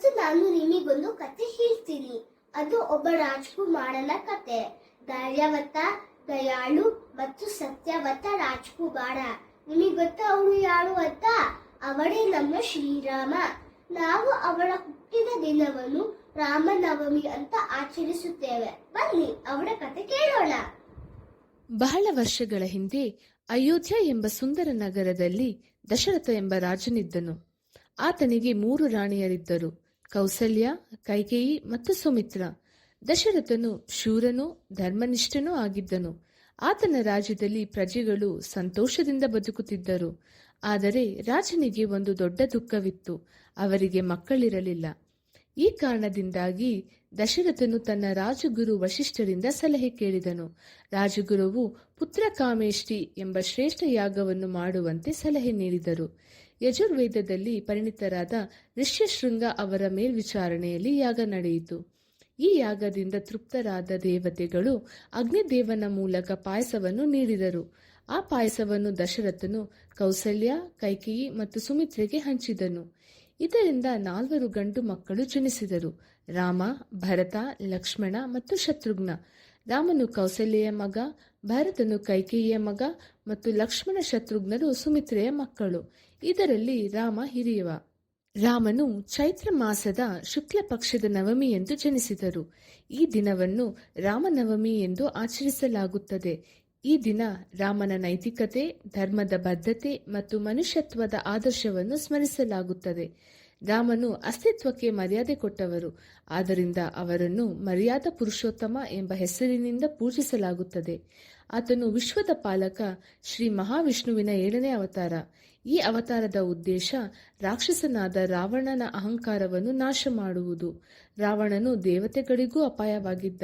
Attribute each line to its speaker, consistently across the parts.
Speaker 1: ಇವತ್ತು ನಾನು ನಿಮಗೊಂದು ಕತೆ ಹೇಳ್ತೀನಿ. ಅದು ಒಬ್ಬ ರಾಜ್ಕುಮಾರನ ಕತೆ. ಧೈರ್ಯವಂತ, ದಯಾಳು ಮತ್ತು ಸತ್ಯವಂತ ರಾಜ್ಕುಮಾರ. ನಿಮಗೆ ಗೊತ್ತಾ ಅವನು ಯಾರು ಅಂತ? ಅವಳೇ ನಮ್ಮ ಶ್ರೀರಾಮ. ನಾವು ಅವಳ ಹುಟ್ಟಿದ ದಿನವನ್ನು ರಾಮನವಮಿ ಅಂತ ಆಚರಿಸುತ್ತೇವೆ. ಬನ್ನಿ ಅವಳ ಕತೆ ಕೇಳೋಣ.
Speaker 2: ಬಹಳ ವರ್ಷಗಳ ಹಿಂದೆ ಅಯೋಧ್ಯ ಎಂಬ ಸುಂದರ ನಗರದಲ್ಲಿ ದಶರಥ ಎಂಬ ರಾಜನಿದ್ದನು. ಆತನಿಗೆ 3 ರಾಣಿಯರಿದ್ದರು: ಕೌಸಲ್ಯ, ಕೈಕೇಯಿ ಮತ್ತು ಸುಮಿತ್ರ. ದಶರಥನು ಶೂರನೂ ಧರ್ಮನಿಷ್ಠನೂ ಆಗಿದ್ದನು. ಆತನ ರಾಜ್ಯದಲ್ಲಿ ಪ್ರಜೆಗಳು ಸಂತೋಷದಿಂದ ಬದುಕುತ್ತಿದ್ದರು. ಆದರೆ ರಾಜನಿಗೆ ಒಂದು ದೊಡ್ಡ ದುಃಖವಿತ್ತು: ಅವರಿಗೆ ಮಕ್ಕಳಿರಲಿಲ್ಲ. ಈ ಕಾರಣದಿಂದಾಗಿ ದಶರಥನು ತನ್ನ ರಾಜಗುರು ವಶಿಷ್ಠರಿಂದ ಸಲಹೆ ಕೇಳಿದನು. ರಾಜಗುರುವು ಪುತ್ರಕಾಮೇಷ್ಟಿ ಎಂಬ ಶ್ರೇಷ್ಠ ಯಾಗವನ್ನು ಮಾಡುವಂತೆ ಸಲಹೆ ನೀಡಿದರು. ಯಜುರ್ವೇದದಲ್ಲಿ ಪರಿಣಿತರಾದ ಋಷ್ಯಶೃಂಗ ಅವರ ಮೇಲ್ವಿಚಾರಣೆಯಲ್ಲಿ ಯಾಗ ನಡೆಯಿತು. ಈ ಯಾಗದಿಂದ ತೃಪ್ತರಾದ ದೇವತೆಗಳು ಅಗ್ನಿದೇವನ ಮೂಲಕ ಪಾಯಸವನ್ನು ನೀಡಿದರು. ಆ ಪಾಯಸವನ್ನು ದಶರಥನು ಕೌಸಲ್ಯ, ಕೈಕೇಯಿ ಮತ್ತು ಸುಮಿತ್ರೆಗೆ ಹಂಚಿದನು. ಇದರಿಂದ 4 ಗಂಡು ಮಕ್ಕಳು ಜನಿಸಿದರು: ರಾಮ, ಭರತ, ಲಕ್ಷ್ಮಣ ಮತ್ತು ಶತ್ರುಘ್ನ. ರಾಮನು ಕೌಸಲ್ಯೆಯ ಮಗ, ಭರತನು ಕೈಕೇಯಿಯ ಮಗ ಮತ್ತು ಲಕ್ಷ್ಮಣ ಶತ್ರುಘ್ನರು ಸುಮಿತ್ರೆಯ ಮಕ್ಕಳು. ಇದರಲ್ಲಿ ರಾಮ ಹಿರಿಯವ. ರಾಮನು ಚೈತ್ರ ಮಾಸದ ಶುಕ್ಲ ಪಕ್ಷದ ನವಮಿ ಎಂದು ಜನಿಸಿದರು. ಈ ದಿನವನ್ನು ರಾಮನವಮಿ ಎಂದು ಆಚರಿಸಲಾಗುತ್ತದೆ. ಈ ದಿನ ರಾಮನ ನೈತಿಕತೆ, ಧರ್ಮದ ಬದ್ಧತೆ ಮತ್ತು ಮನುಷ್ಯತ್ವದ ಆದರ್ಶವನ್ನು ಸ್ಮರಿಸಲಾಗುತ್ತದೆ. ರಾಮನು ಅಸ್ತಿತ್ವಕ್ಕೆ ಮರ್ಯಾದೆ ಕೊಟ್ಟವರು. ಆದ್ದರಿಂದ ಅವರನ್ನು ಮರ್ಯಾದಾ ಪುರುಷೋತ್ತಮ ಎಂಬ ಹೆಸರಿನಿಂದ ಪೂಜಿಸಲಾಗುತ್ತದೆ. ಆತನು ವಿಶ್ವದ ಪಾಲಕ, ಶ್ರೀ ಮಹಾವಿಷ್ಣುವಿನ 7ನೇ ಅವತಾರ. ಈ ಅವತಾರದ ಉದ್ದೇಶ ರಾಕ್ಷಸನಾದ ರಾವಣನ ಅಹಂಕಾರವನ್ನು ನಾಶ ಮಾಡುವುದು. ರಾವಣನು ದೇವತೆಗಳಿಗೂ ಅಪಾಯವಾಗಿದ್ದ.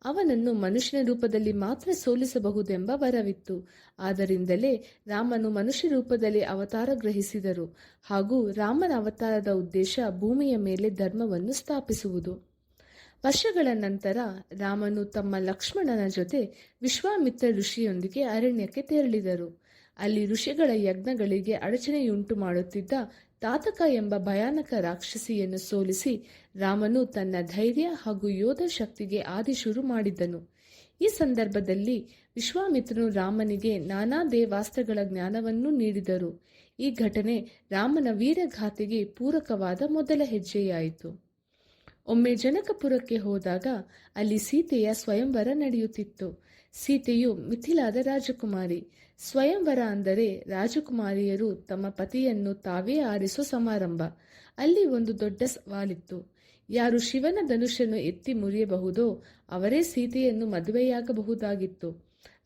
Speaker 2: ಅವನನ್ನು ಮನುಷ್ಯನ ರೂಪದಲ್ಲಿ ಮಾತ್ರ ಸೋಲಿಸಬಹುದೆಂಬ ವರವಿತ್ತು. ಆದ್ದರಿಂದಲೇ ರಾಮನು ಮನುಷ್ಯ ರೂಪದಲ್ಲಿ ಅವತಾರ ಗ್ರಹಿಸಿದರು. ಹಾಗೂ ರಾಮನ ಅವತಾರದ ಉದ್ದೇಶ ಭೂಮಿಯ ಮೇಲೆ ಧರ್ಮವನ್ನು ಸ್ಥಾಪಿಸುವುದು. ವರ್ಷಗಳ ನಂತರ ರಾಮನು ತಮ್ಮ ಲಕ್ಷ್ಮಣನ ಜೊತೆ ವಿಶ್ವಾಮಿತ್ರ ಋಷಿಯೊಂದಿಗೆ ಅರಣ್ಯಕ್ಕೆ ತೆರಳಿದರು. ಅಲ್ಲಿ ಋಷಿಗಳ ಯಜ್ಞಗಳಿಗೆ ಅಡಚಣೆಯುಂಟು ಮಾಡುತ್ತಿದ್ದ ತಾತಕ ಎಂಬ ಭಯಾನಕ ರಾಕ್ಷಸಿಯನ್ನು ಸೋಲಿಸಿ ರಾಮನು ತನ್ನ ಧೈರ್ಯ ಹಾಗೂ ಯೋಧ ಶಕ್ತಿಗೆ ಆದಿಶುರು ಮಾಡಿದ್ದನು. ಈ ಸಂದರ್ಭದಲ್ಲಿ ವಿಶ್ವಾಮಿತ್ರನು ರಾಮನಿಗೆ ನಾನಾ ದೇವಾಸ್ತ್ರಗಳ ಜ್ಞಾನವನ್ನು ನೀಡಿದರು. ಈ ಘಟನೆ ರಾಮನ ವೀರಗಾಥೆಗೆ ಪೂರಕವಾದ ಮೊದಲ ಹೆಜ್ಜೆಯಾಯಿತು. ಒಮ್ಮೆ ಜನಕಪುರಕ್ಕೆ ಹೋದಾಗ ಅಲ್ಲಿ ಸೀತೆಯ ಸ್ವಯಂವರ ನಡೆಯುತ್ತಿತ್ತು. ಸೀತೆಯು ಮಿಥಿಲಾದ ರಾಜಕುಮಾರಿ. ಸ್ವಯಂವರ ಅಂದರೆ ರಾಜಕುಮಾರಿಯರು ತಮ್ಮ ಪತಿಯನ್ನು ತಾವೇ ಆರಿಸುವ ಸಮಾರಂಭ. ಅಲ್ಲಿ ಒಂದು ದೊಡ್ಡ ಸವಾಲಿತ್ತು: ಯಾರು ಶಿವನ ಧನುಷನ್ನು ಎತ್ತಿ ಮುರಿಯಬಹುದೋ ಅವರೇ ಸೀತೆಯನ್ನು ಮದುವೆಯಾಗಬಹುದಾಗಿತ್ತು.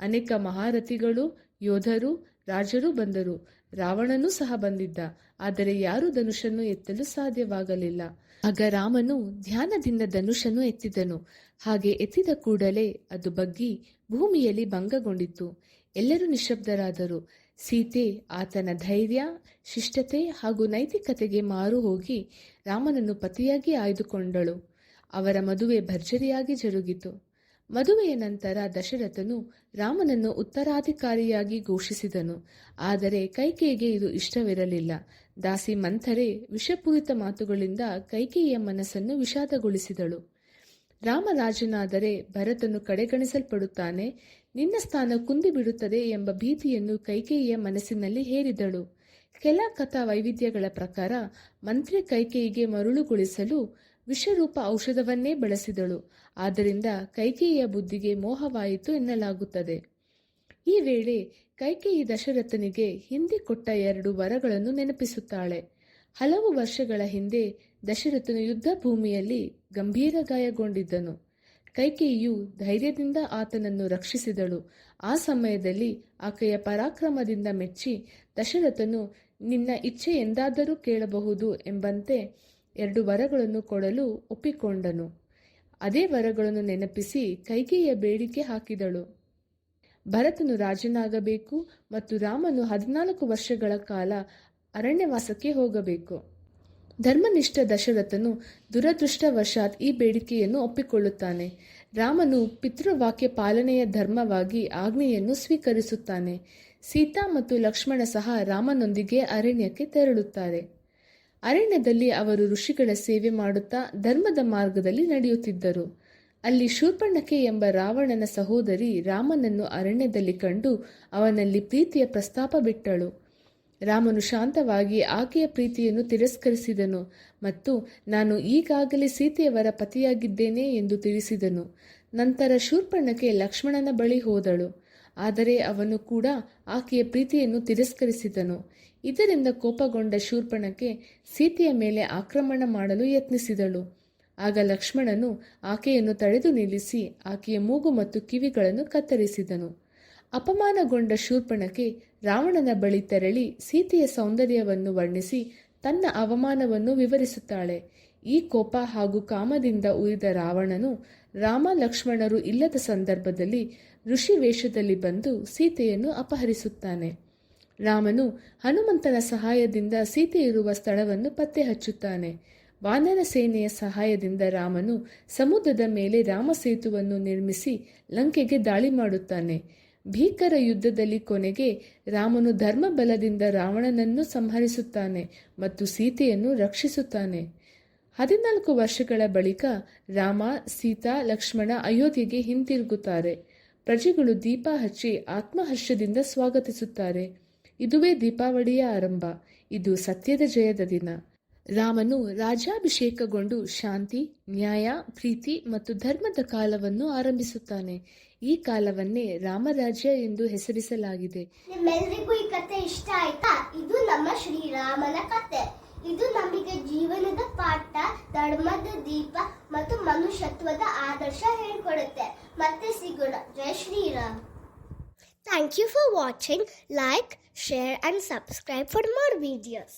Speaker 2: ಅನೇಕ ಮಹಾರಥಿಗಳು, ಯೋಧರು, ರಾಜರು ಬಂದರು. ರಾವಣನೂ ಸಹ ಬಂದಿದ್ದ. ಆದರೆ ಯಾರೂ ಧನುಷನ್ನು ಎತ್ತಲು ಸಾಧ್ಯವಾಗಲಿಲ್ಲ. ಆಗ ರಾಮನು ಧ್ಯಾನದಿಂದ ಧನುಷನ್ನು ಎತ್ತಿದನು. ಹಾಗೆ ಎತ್ತಿದ ಕೂಡಲೇ ಅದು ಬಗ್ಗಿ ಭೂಮಿಯಲ್ಲಿ ಭಂಗಗೊಂಡಿತು. ಎಲ್ಲರೂ ನಿಶ್ಶಬ್ದರಾದರು. ಸೀತೆ ಆತನ ಧೈರ್ಯ, ಶಿಷ್ಟತೆ ಹಾಗೂ ನೈತಿಕತೆಗೆ ಮಾರು ಹೋಗಿ ರಾಮನನ್ನು ಪತಿಯಾಗಿ ಆಯ್ದುಕೊಂಡಳು. ಅವರ ಮದುವೆ ಭರ್ಜರಿಯಾಗಿ ಜರುಗಿತು. ಮದುವೆಯ ನಂತರ ದಶರಥನು ರಾಮನನ್ನು ಉತ್ತರಾಧಿಕಾರಿಯಾಗಿ ಘೋಷಿಸಿದನು. ಆದರೆ ಕೈಕೇಯಿಗೆ ಇದು ಇಷ್ಟವಿರಲಿಲ್ಲ. ದಾಸಿ ಮಂಥರೆ ವಿಷಪೂರಿತ ಮಾತುಗಳಿಂದ ಕೈಕೇಯಿಯ ಮನಸ್ಸನ್ನು ವಿಷಾದಗೊಳಿಸಿದಳು. ರಾಮರಾಜನಾದರೆ ಭರತನು ಕಡೆಗಣಿಸಲ್ಪಡುತ್ತಾನೆ, ನಿನ್ನ ಸ್ಥಾನ ಕುಂದಿಬಿಡುತ್ತದೆ ಎಂಬ ಭೀತಿಯನ್ನು ಕೈಕೇಯಿಯ ಮನಸ್ಸಿನಲ್ಲಿ ಹೇರಿದಳು. ಕೆಲ ಕಥಾ ವೈವಿಧ್ಯಗಳ ಪ್ರಕಾರ ಮಂತ್ರಿ ಕೈಕೇಯಿಗೆ ಮರುಳುಗೊಳಿಸಲು ವಿಷರೂಪ ಔಷಧವನ್ನೇ ಬಳಸಿದಳು. ಆದ್ದರಿಂದ ಕೈಕೇಯಿಯ ಬುದ್ಧಿಗೆ ಮೋಹವಾಯಿತು ಎನ್ನಲಾಗುತ್ತದೆ. ಈ ವೇಳೆ ಕೈಕೇಯಿ ದಶರಥನಿಗೆ ಹಿಂದೆ ಕೊಟ್ಟ 2 ವರಗಳನ್ನು ನೆನಪಿಸುತ್ತಾಳೆ. ಹಲವು ವರ್ಷಗಳ ಹಿಂದೆ ದಶರಥನು ಯುದ್ಧ ಭೂಮಿಯಲ್ಲಿ ಗಂಭೀರ ಗಾಯಗೊಂಡಿದ್ದನು. ಕೈಕೇಯಿಯು ಧೈರ್ಯದಿಂದ ಆತನನ್ನು ರಕ್ಷಿಸಿದಳು. ಆ ಸಮಯದಲ್ಲಿ ಆಕೆಯ ಪರಾಕ್ರಮದಿಂದ ಮೆಚ್ಚಿ ದಶರಥನು ನಿನ್ನ ಇಚ್ಛೆ ಎಂದಾದರೂ ಕೇಳಬಹುದು ಎಂಬಂತೆ 2 ವರಗಳನ್ನು ಕೊಡಲು ಒಪ್ಪಿಕೊಂಡನು. ಅದೇ ವರಗಳನ್ನು ನೆನಪಿಸಿ ಕೈಕೇಯಿಯ ಬೇಡಿಕೆ ಹಾಕಿದಳು. ಭರತನು ರಾಜನಾಗಬೇಕು ಮತ್ತು ರಾಮನು 14 ವರ್ಷಗಳ ಕಾಲ ಅರಣ್ಯವಾಸಕ್ಕೆ ಹೋಗಬೇಕು. ಧರ್ಮನಿಷ್ಠ ದಶರಥನು ದುರದೃಷ್ಟವಶಾತ್ ಈ ಬೇಡಿಕೆಯನ್ನು ಒಪ್ಪಿಕೊಳ್ಳುತ್ತಾನೆ. ರಾಮನು ಪಿತೃವಾಕ್ಯ ಪಾಲನೆಯ ಧರ್ಮವಾಗಿ ಆಜ್ಞೆಯನ್ನು ಸ್ವೀಕರಿಸುತ್ತಾನೆ. ಸೀತಾ ಮತ್ತು ಲಕ್ಷ್ಮಣ ಸಹ ರಾಮನೊಂದಿಗೆ ಅರಣ್ಯಕ್ಕೆ ತೆರಳುತ್ತಾರೆ. ಅರಣ್ಯದಲ್ಲಿ ಅವರು ಋಷಿಗಳ ಸೇವೆ ಮಾಡುತ್ತಾ ಧರ್ಮದ ಮಾರ್ಗದಲ್ಲಿ ನಡೆಯುತ್ತಿದ್ದರು. ಅಲ್ಲಿ ಶೂರ್ಪಣಖೆ ಎಂಬ ರಾವಣನ ಸಹೋದರಿ ರಾಮನನ್ನು ಅರಣ್ಯದಲ್ಲಿ ಕಂಡು ಅವನಲ್ಲಿ ಪ್ರೀತಿಯ ಪ್ರಸ್ತಾಪ ಬಿಟ್ಟಳು. ರಾಮನು ಶಾಂತವಾಗಿ ಆಕೆಯ ಪ್ರೀತಿಯನ್ನು ತಿರಸ್ಕರಿಸಿದನು ಮತ್ತು ನಾನು ಈಗಾಗಲೇ ಸೀತೆಯವರ ಪತಿಯಾಗಿದ್ದೇನೆ ಎಂದು ತಿಳಿಸಿದನು. ನಂತರ ಶೂರ್ಪಣಖೆ ಲಕ್ಷ್ಮಣನ ಬಳಿ ಹೋದಳು, ಆದರೆ ಅವನು ಕೂಡ ಆಕೆಯ ಪ್ರೀತಿಯನ್ನು ತಿರಸ್ಕರಿಸಿದನು. ಇದರಿಂದ ಕೋಪಗೊಂಡ ಶೂರ್ಪಣಖೆ ಸೀತೆಯ ಮೇಲೆ ಆಕ್ರಮಣ ಮಾಡಲು ಯತ್ನಿಸಿದಳು. ಆಗ ಲಕ್ಷ್ಮಣನು ಆಕೆಯನ್ನು ತಡೆದು ನಿಲ್ಲಿಸಿ ಆಕೆಯ ಮೂಗು ಮತ್ತು ಕಿವಿಗಳನ್ನು ಕತ್ತರಿಸಿದನು. ಅಪಮಾನಗೊಂಡ ಶೂರ್ಪಣಖೆ ರಾವಣನ ಬಳಿ ತೆರಳಿ ಸೀತೆಯ ಸೌಂದರ್ಯವನ್ನು ವರ್ಣಿಸಿ ತನ್ನ ಅವಮಾನವನ್ನು ವಿವರಿಸುತ್ತಾಳೆ. ಈ ಕೋಪ ಹಾಗೂ ಕಾಮದಿಂದ ಉರಿದ ರಾವಣನು ರಾಮ ಲಕ್ಷ್ಮಣರು ಇಲ್ಲದ ಸಂದರ್ಭದಲ್ಲಿ ಋಷಿ ವೇಷದಲ್ಲಿ ಬಂದು ಸೀತೆಯನ್ನು ಅಪಹರಿಸುತ್ತಾನೆ. ರಾಮನು ಹನುಮಂತನ ಸಹಾಯದಿಂದ ಸೀತೆ ಇರುವ ಸ್ಥಳವನ್ನು ಪತ್ತೆ ಹಚ್ಚುತ್ತಾನೆ. ವಾನರ ಸೇನೆಯ ಸಹಾಯದಿಂದ ರಾಮನು ಸಮುದ್ರದ ಮೇಲೆ ರಾಮಸೇತುವನ್ನು ನಿರ್ಮಿಸಿ ಲಂಕೆಗೆ ದಾಳಿ ಮಾಡುತ್ತಾನೆ. ಭೀಕರ ಯುದ್ಧದಲ್ಲಿ ಕೊನೆಗೆ ರಾಮನು ಧರ್ಮಬಲದಿಂದ ರಾವಣನನ್ನು ಸಂಹರಿಸುತ್ತಾನೆ ಮತ್ತು ಸೀತೆಯನ್ನು ರಕ್ಷಿಸುತ್ತಾನೆ. 14 ವರ್ಷಗಳ ಬಳಿಕ ರಾಮ, ಸೀತಾ, ಲಕ್ಷ್ಮಣ ಅಯೋಧ್ಯೆಗೆ ಹಿಂತಿರುಗುತ್ತಾರೆ. ಪ್ರಜೆಗಳು ದೀಪ ಹಚ್ಚಿ ಆತ್ಮಹರ್ಷದಿಂದ ಸ್ವಾಗತಿಸುತ್ತಾರೆ. ಇದುವೇ ದೀಪಾವಳಿಯ ಆರಂಭ. ಇದು ಸತ್ಯದ ಜಯದ ದಿನ. ರಾಮನು ರಾಜ್ಯಾಭಿಷೇಕಗೊಂಡು ಶಾಂತಿ, ನ್ಯಾಯ, ಪ್ರೀತಿ ಮತ್ತು ಧರ್ಮದ ಕಾಲವನ್ನು ಆರಂಭಿಸುತ್ತಾನೆ. ಈ ಕಾಲವನ್ನೇ ರಾಮರಾಜ್ಯ ಎಂದು ಹೆಸರಿಸಲಾಗಿದೆ.
Speaker 1: ನಿಮ್ಮೆಲ್ಲರಿಗೂ ಈ ಕತೆ ಇಷ್ಟ ಆಯ್ತಾ? ಇದು ನಮ್ಮ ಶ್ರೀರಾಮನ ಕತೆ. ಇದು ನಮಗೆ ಜೀವನದ ಪಾಠ, ಧರ್ಮದ ದೀಪ ಮತ್ತು ಮನುಷ್ಯತ್ವದ ಆದರ್ಶ ಹೇಳಿಕೊಡುತ್ತೆ. ಮತ್ತೆ ಸಿಗೋಣ. ಜೈ Shriram. Thank you for watching. Like, share and subscribe for more videos.